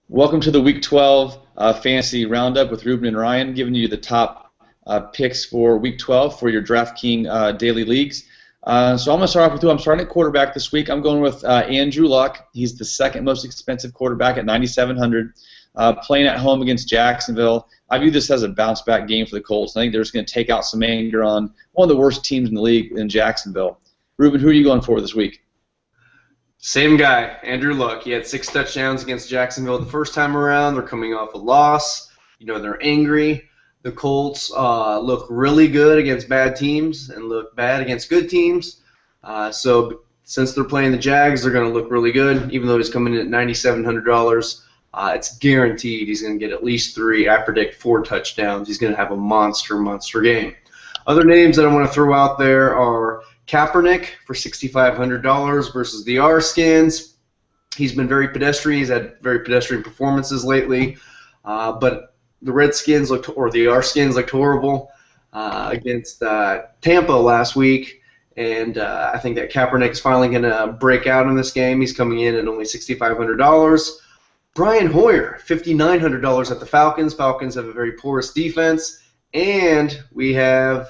Welcome to the Week 12 Fantasy Roundup with Ruben and Ryan, giving you the top picks for Week 12 for your DraftKings daily leagues. So I'm going to start off with who I'm starting at quarterback this week. I'm going with Andrew Luck. He's the second most expensive quarterback at 9,700, playing at home against Jacksonville. I view this as a bounce-back game for the Colts. I think they're just going to take out some anger on one of the worst teams in the league in Jacksonville. Ruben, who are you going for this week? Same guy, Andrew Luck. He had 6 touchdowns against Jacksonville the first time around. They're coming off a loss. They're angry. The Colts look really good against bad teams and look bad against good teams. So since they're playing the Jags, they're going to look really good. Even though he's coming in at $9,700, it's guaranteed he's going to get at least 3. I predict 4 touchdowns. He's going to have a monster game. Other names that I want to throw out there are Kaepernick for $6,500 versus the R-Skins. He's been very pedestrian. He's had very pedestrian performances lately. But the Redskins or the R-Skins looked horrible against Tampa last week. And I think that Kaepernick is finally going to break out in this game. He's coming in at only $6,500. Brian Hoyer, $5,900 at the Falcons. Falcons have a very porous defense. And we have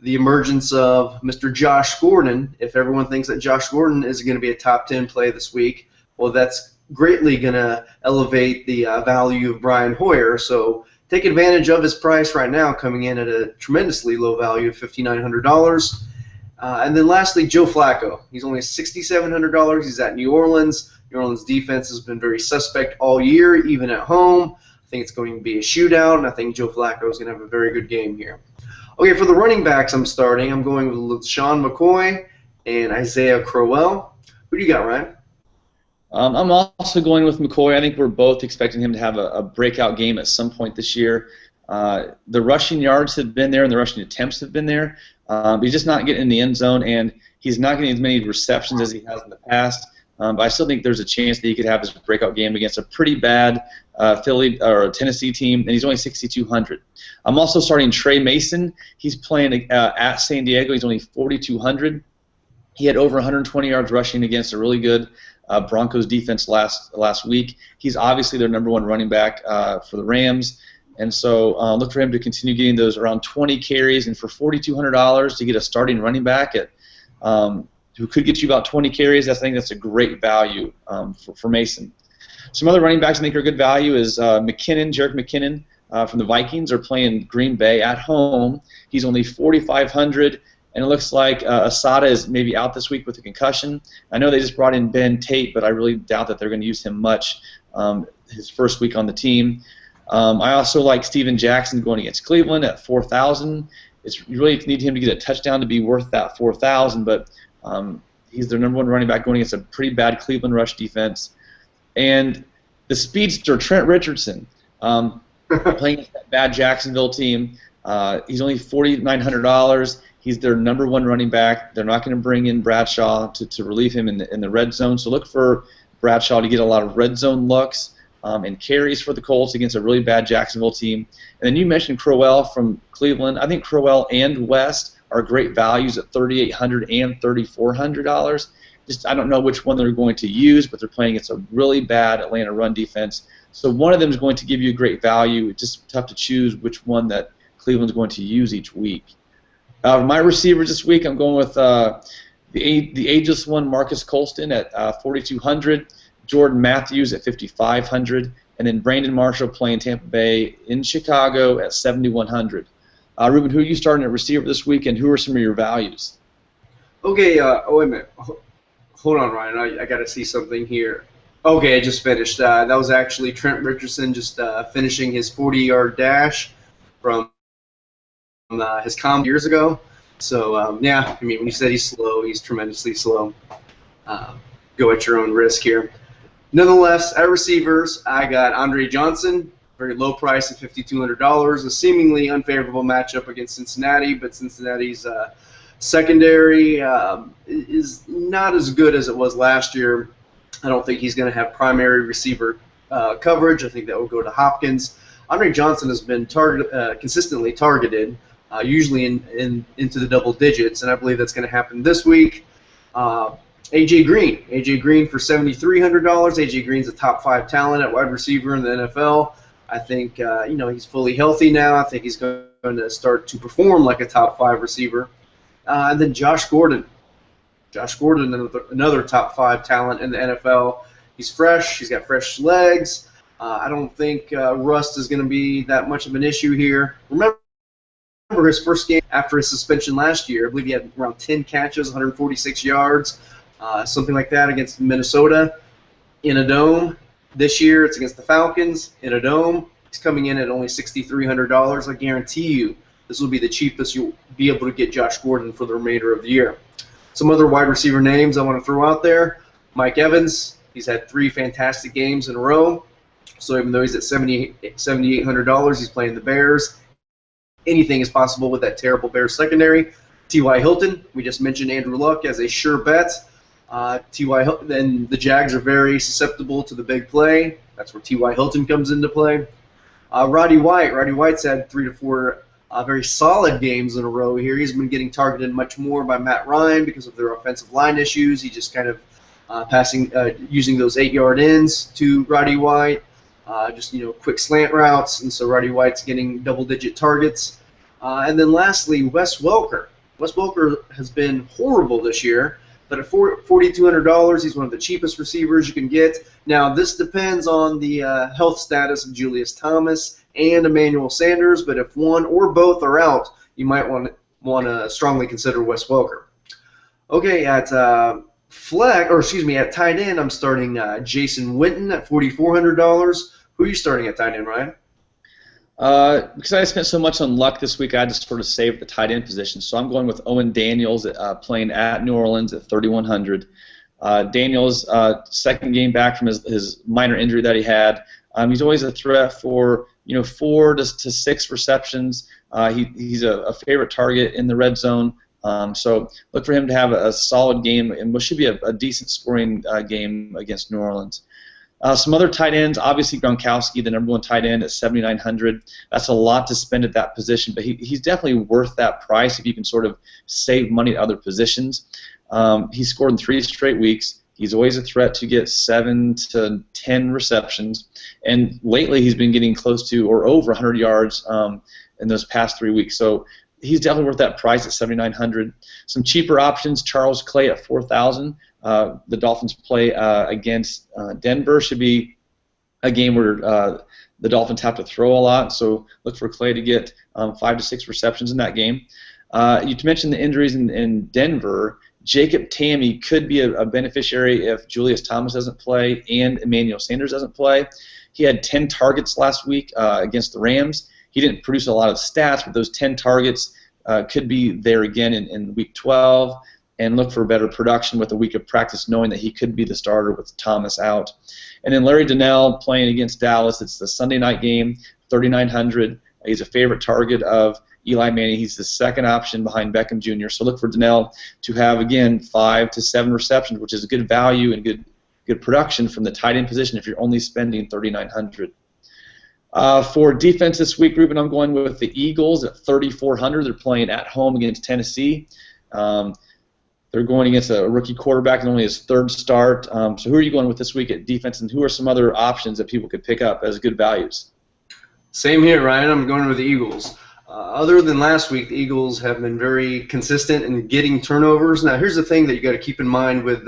the emergence of Mr. Josh Gordon. If everyone thinks that Josh Gordon is going to be a top 10 play this week, well, that's greatly going to elevate the value of Brian Hoyer. So take advantage of his price right now, coming in at a tremendously low value of $5,900. And then lastly, Joe Flacco. He's only $6,700. He's at New Orleans. New Orleans' defense has been very suspect all year, even at home. I think it's going to be a shootout, and I think Joe Flacco is going to have a very good game here. Okay, for the running backs I'm starting, I'm going with Sean McCoy and Isaiah Crowell. Who do you got, Ryan? I'm also going with McCoy. I think we're both expecting him to have a breakout game at some point this year. The rushing yards have been there and the rushing attempts have been there. But he's just not getting in the end zone, and he's not getting as many receptions as he has in the past. But I still think there's a chance that he could have his breakout game against a pretty bad Philly or Tennessee team, and he's only 6,200. I'm also starting Trey Mason. He's playing at San Diego. He's only 4,200. He had over 120 yards rushing against a really good Broncos defense last week. He's obviously their number one running back for the Rams, and so look for him to continue getting those around 20 carries. And for $4,200 to get a starting running back at who could get you about 20 carries, I think that's a great value for Mason. Some other running backs I think are good value is Jerick McKinnon from the Vikings are playing Green Bay at home. He's only 4,500, and it looks like Asada is maybe out this week with a concussion. I know they just brought in Ben Tate, but I really doubt that they're going to use him much his first week on the team. I also like Steven Jackson going against Cleveland at 4,000. You really need him to get a touchdown to be worth that 4,000, but he's their number one running back going against a pretty bad Cleveland rush defense. And the speedster, Trent Richardson, playing against that bad Jacksonville team. He's only $4,900. He's their number one running back. They're not going to bring in Bradshaw to relieve him in the red zone. So look for Bradshaw to get a lot of red zone looks and carries for the Colts against a really bad Jacksonville team. And then you mentioned Crowell from Cleveland. I think Crowell and West are great values at $3,800 and $3,400. I don't know which one they're going to use, but they're playing against a really bad Atlanta run defense. So one of them is going to give you a great value. It's just tough to choose which one that Cleveland's going to use each week. My receivers this week, I'm going with the ageless one, Marcus Colston at 4,200, Jordan Matthews at 5,500, and then Brandon Marshall playing Tampa Bay in Chicago at 7,100. Ruben, who are you starting at receiver this week, and who are some of your values? Okay, wait a minute. Hold on, Ryan. I got to see something here. Okay, I just finished. That was actually Trent Richardson just finishing his 40-yard dash from his comp years ago. So, yeah, I mean, when you said he's slow, he's tremendously slow. Go at your own risk here. Nonetheless, at receivers, I got Andre Johnson, very low price at $5,200. A seemingly unfavorable matchup against Cincinnati, but Cincinnati's secondary is not as good as it was last year. I don't think he's going to have primary receiver coverage. I think that will go to Hopkins. Andre Johnson has been consistently targeted, usually into the double digits, and I believe that's going to happen this week. A.J. Green. A.J. Green for $7,300. A.J. Green's a top 5 talent at wide receiver in the NFL. I think he's fully healthy now. I think he's going to start to perform like a top 5 receiver. And then Josh Gordon. Josh Gordon, another top 5 talent in the NFL. He's fresh. He's got fresh legs. I don't think rust is going to be that much of an issue here. Remember his first game after his suspension last year. I believe he had around 10 catches, 146 yards, something like that against Minnesota in a dome. This year it's against the Falcons in a dome. He's coming in at only $6,300. I guarantee you this will be the cheapest you'll be able to get Josh Gordon for the remainder of the year. Some other wide receiver names I want to throw out there. Mike Evans. He's had 3 fantastic games in a row. So even though he's at $7,800, he's playing the Bears. Anything is possible with that terrible Bears secondary. T.Y. Hilton, we just mentioned Andrew Luck as a sure bet. T.Y. Hilton, and the Jags are very susceptible to the big play. That's where T.Y. Hilton comes into play. Roddy White. Roddy White's had 3 to 4 very solid games in a row here. He's been getting targeted much more by Matt Ryan because of their offensive line issues. He just kind of using those 8-yard ends to Roddy White. Quick slant routes, and so Roddy White's getting double-digit targets. And then lastly, Wes Welker. Wes Welker has been horrible this year, but at $4,200, he's one of the cheapest receivers you can get. Now, this depends on the health status of Julius Thomas and Emmanuel Sanders, but if one or both are out, you might want to strongly consider Wes Welker. Okay, at at tight end, I'm starting Jason Witten at $4,400. Who are you starting at tight end, Ryan? Because I spent so much on Luck this week, I just sort of saved the tight end position. So I'm going with Owen Daniels playing at New Orleans at $3,100. Daniels, second game back from his minor injury that he had. He's always a threat for 4 to 6 receptions. He's a favorite target in the red zone. So look for him to have a solid game and what should be a decent scoring game against New Orleans. Some other tight ends, obviously Gronkowski, the number 1 tight end at $7,900. That's a lot to spend at that position, but he's definitely worth that price if you can sort of save money at other positions. He's scored in 3 straight weeks. He's always a threat to get 7 to 10 receptions, and lately he's been getting close to or over 100 yards in those past 3 weeks. So he's definitely worth that price at $7,900. Some cheaper options: Charles Clay at $4,000. The Dolphins play against Denver. Should be a game where the Dolphins have to throw a lot, so look for Clay to get 5 to 6 receptions in that game. You mentioned the injuries in Denver. Jacob Tamme could be a beneficiary if Julius Thomas doesn't play and Emmanuel Sanders doesn't play. He had 10 targets last week against the Rams. He didn't produce a lot of stats, but those 10 targets could be there again in Week 12, and look for better production with a week of practice, knowing that he could be the starter with Thomas out. And then Larry Donnell playing against Dallas. It's the Sunday night game, $3,900. He's a favorite target of Eli Manning. He's the second option behind Beckham Jr. So look for Donnell to have, again, 5 to 7 receptions, which is a good value and good production from the tight end position if you're only spending $3,900. For defense this week, Ruben, I'm going with the Eagles at $3,400. They're playing at home against Tennessee. They're going against a rookie quarterback and only his 3rd start. So who are you going with this week at defense, and who are some other options that people could pick up as good values? Same here, Ryan. I'm going with the Eagles. Other than last week, the Eagles have been very consistent in getting turnovers. Now, here's the thing that you got to keep in mind with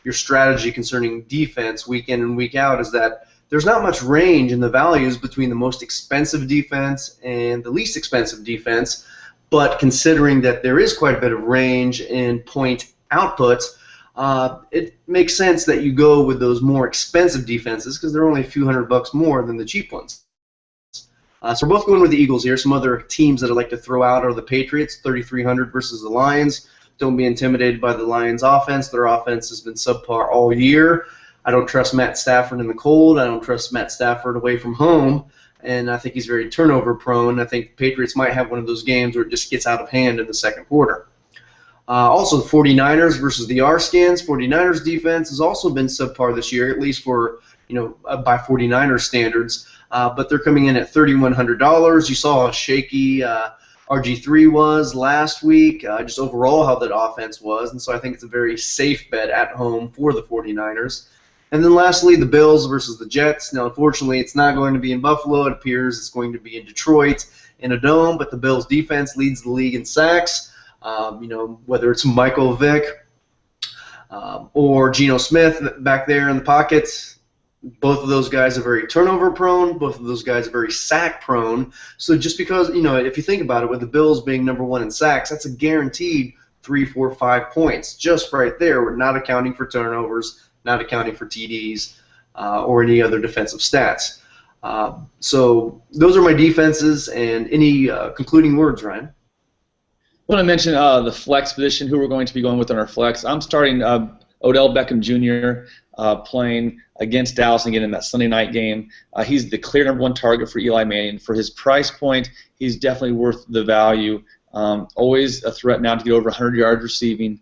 your strategy concerning defense week in and week out is that there's not much range in the values between the most expensive defense and the least expensive defense. But considering that there is quite a bit of range in point outputs, it makes sense that you go with those more expensive defenses because they're only a few $100 more than the cheap ones. So we're both going with the Eagles here. Some other teams that I'd like to throw out are the Patriots, $3,300 versus the Lions. Don't be intimidated by the Lions' offense. Their offense has been subpar all year. I don't trust Matt Stafford in the cold. I don't trust Matt Stafford away from home. And I think he's very turnover prone. I think the Patriots might have one of those games where it just gets out of hand in the second quarter. Also, the 49ers versus the R-Skins. 49ers defense has also been subpar this year, at least for by 49ers standards. But they're coming in at $3,100. You saw a shaky RG3 was last week, just overall how that offense was. And so I think it's a very safe bet at home for the 49ers. And then lastly, the Bills versus the Jets. Now, unfortunately, it's not going to be in Buffalo. It appears it's going to be in Detroit in a dome, but the Bills' defense leads the league in sacks. Whether it's Michael Vick or Geno Smith back there in the pockets, both of those guys are very turnover prone. Both of those guys are very sack prone. So just because, if you think about it, with the Bills being number one in sacks, that's a guaranteed 3, 4, 5 points just right there. We're not accounting for turnovers, not accounting for TDs or any other defensive stats. So those are my defenses. And any concluding words, Ryan? I want to mention the flex position, who we're going to be going with on our flex. I'm starting Odell Beckham Jr. Playing against Dallas again in that Sunday night game. He's the clear number one target for Eli Manning. For his price point, he's definitely worth the value. Always a threat now to get over 100 yards receiving.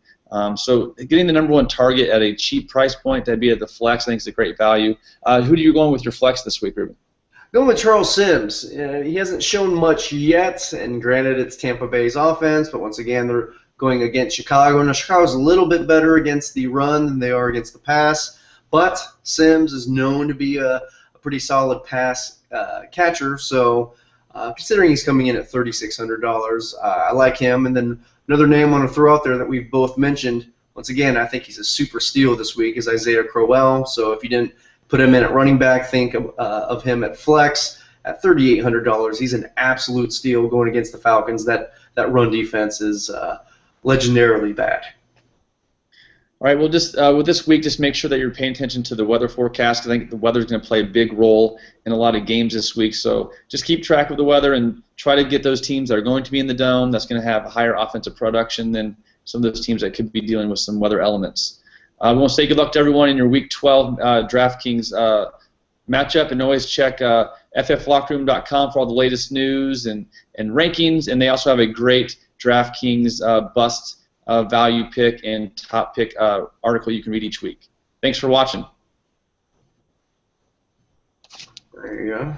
So getting the number one target at a cheap price point, that'd be at the flex, I think is a great value. Who are you going with your flex this week, Ruben? Going with Charles Sims. He hasn't shown much yet, and granted it's Tampa Bay's offense, but once again they're going against Chicago. Now Chicago's a little bit better against the run than they are against the pass, but Sims is known to be a pretty solid pass catcher, so considering he's coming in at $3,600, I like him. And then another name I want to throw out there that we've both mentioned, once again, I think he's a super steal this week, is Isaiah Crowell. So if you didn't put him in at running back, think of him at flex at $3,800. He's an absolute steal going against the Falcons. That run defense is legendarily bad. All right, well, just with this week, just make sure that you're paying attention to the weather forecast. I think the weather is going to play a big role in a lot of games this week. So just keep track of the weather and try to get those teams that are going to be in the dome that's going to have a higher offensive production than some of those teams that could be dealing with some weather elements. We want to say good luck to everyone in your Week 12 DraftKings matchup, and always check fflockroom.com for all the latest news and rankings. And they also have a great DraftKings bust value pick and top pick article you can read each week. Thanks for watching. There you go.